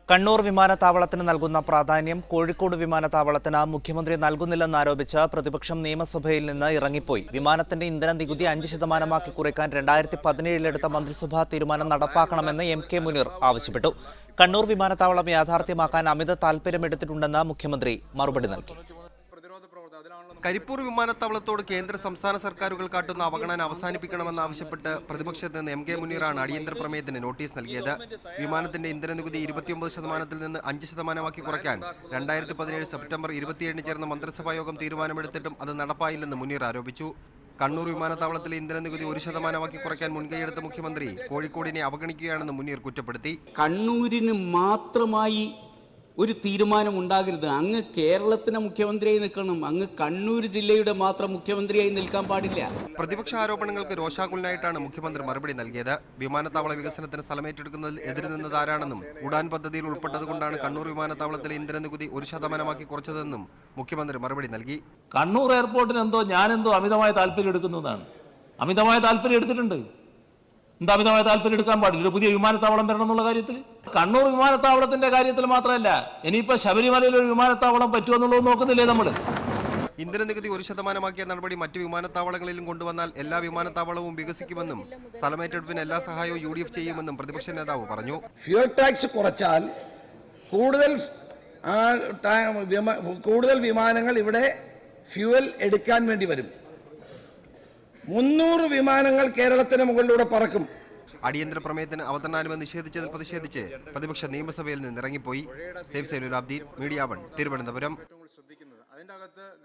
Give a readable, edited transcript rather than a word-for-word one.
കണ്ണൂർ വിമാനത്താവളത്തിന് നൽകുന്ന പ്രാധാന്യം കോഴിക്കോട് വിമാനത്താവളത്തിന് മുഖ്യമന്ത്രി നൽകുന്നില്ലെന്നാരോപിച്ച് പ്രതിപക്ഷം നിയമസഭയിൽ നിന്ന് ഇറങ്ങിപ്പോയി. വിമാനത്തിന്റെ ഇന്ധന നികുതി 5% കുറയ്ക്കാൻ 2017 എടുത്ത മന്ത്രിസഭാ തീരുമാനം നടപ്പാക്കണമെന്ന് എം.കെ. മുനീർ ആവശ്യപ്പെട്ടു. കണ്ണൂർ വിമാനത്താവളം യാഥാർത്ഥ്യമാക്കാൻ അമിത താൽപര്യമെടുത്തിട്ടുണ്ടെന്ന് മുഖ്യമന്ത്രി മറുപടി നൽകി. കരിപ്പൂർ വിമാനത്താവളത്തോട് കേന്ദ്ര സംസ്ഥാന സർക്കാരുകൾ കാട്ടുന്ന അവഗണന അവസാനിപ്പിക്കണമെന്നാവശ്യപ്പെട്ട് പ്രതിപക്ഷത്ത് നിന്ന് എം.കെ. മുനീറാണ് അടിയന്തര പ്രമേയത്തിന് നോട്ടീസ് നൽകിയത്. വിമാനത്തിന്റെ ഇന്ധന നികുതി 29% നിന്ന് 5% കുറയ്ക്കാൻ 2017 സെപ്റ്റംബർ 27 ചേർന്ന മന്ത്രിസഭാ യോഗം തീരുമാനമെടുത്തിട്ടും അത് നടപ്പായില്ലെന്ന് മുനീർ ആരോപിച്ചു. കണ്ണൂർ വിമാനത്താവളത്തിലെ ഇന്ധന നികുതി 1% കുറയ്ക്കാൻ മുൻകൈയെടുത്ത മുഖ്യമന്ത്രി കോഴിക്കോടിനെ അവഗണിക്കുകയാണെന്ന് മുനീർ കുറ്റപ്പെടുത്തി. കണ്ണൂരിന് മാത്രമായി ഒരു തീരുമാനം ഉണ്ടാകരുത്. അങ്ങ് കേരളത്തിന് മുഖ്യമന്ത്രിയായി നിൽക്കണം, അങ്ങ് കണ്ണൂർ ജില്ലയുടെ മാത്രം മുഖ്യമന്ത്രിയായി നിൽക്കാൻ പാടില്ല. പ്രതിപക്ഷ ആരോപണങ്ങൾക്ക് രോഷാകുലനായിട്ടാണ് മുഖ്യമന്ത്രി മറുപടി നൽകിയത്. വിമാനത്താവള വികസനത്തിന് സ്ഥലമേറ്റെടുക്കുന്നതിൽ എതിര് നിന്നതാരാണെന്നും ഉഡാൻ പദ്ധതിയിൽ ഉൾപ്പെട്ടതുകൊണ്ടാണ് കണ്ണൂർ വിമാനത്താവളത്തിലെ ഇന്ധന നികുതി 1% കുറച്ചതെന്നും മുഖ്യമന്ത്രി മറുപടി നൽകി. കണ്ണൂർ എയർപോർട്ടിന് ഞാനെന്തോ അമിതമായ താല്പര്യം എടുക്കുന്നതാണ്. അമിതമായ താല്പര്യം എടുത്തിട്ടുണ്ട്. എന്താ അമിതമായ താല്പര്യം എടുക്കാൻ പാടില്ല? ഒരു പുതിയ വിമാനത്താവളം വരണം എന്നുള്ള കാര്യത്തിൽ, കണ്ണൂർ വിമാനത്താവളത്തിന്റെ കാര്യത്തിൽ മാത്രമല്ല, ഇനിയിപ്പോ ശബരിമലയിൽ ഒരു വിമാനത്താവളം പറ്റുമെന്നുള്ളത് നോക്കുന്നില്ലേ നമ്മൾ? ഇന്ധന നികുതി 1% നടപടി മറ്റ് വിമാനത്താവളങ്ങളിലും കൊണ്ടുവന്നാൽ എല്ലാ വിമാനത്താവളവും വികസിക്കുമെന്നും സ്ഥലമേറ്റെടുപ്പിന് എല്ലാ സഹായവും UDF ചെയ്യുമെന്നും പ്രതിപക്ഷ നേതാവ് പറഞ്ഞു. ഫ്യൂൽ ടാക്സ് കുറച്ചാൽ കൂടുതൽ വിമാനങ്ങൾ ഇവിടെ ഫ്യൂവൽ എടുക്കാൻ വേണ്ടി വരും. 300 വിമാനങ്ങൾ കേരളത്തിന് മുകളിലൂടെ പറക്കും. അടിയന്തര പ്രമേയത്തിന് അവതരണാനുമതി നിഷേധിച്ചതിൽ പ്രതിഷേധിച്ച് പ്രതിപക്ഷ നിയമസഭയിൽ നിന്ന് ഇറങ്ങിപ്പോയി. Safe Zainul Abdeen, media 1, Thiruvananthapuram.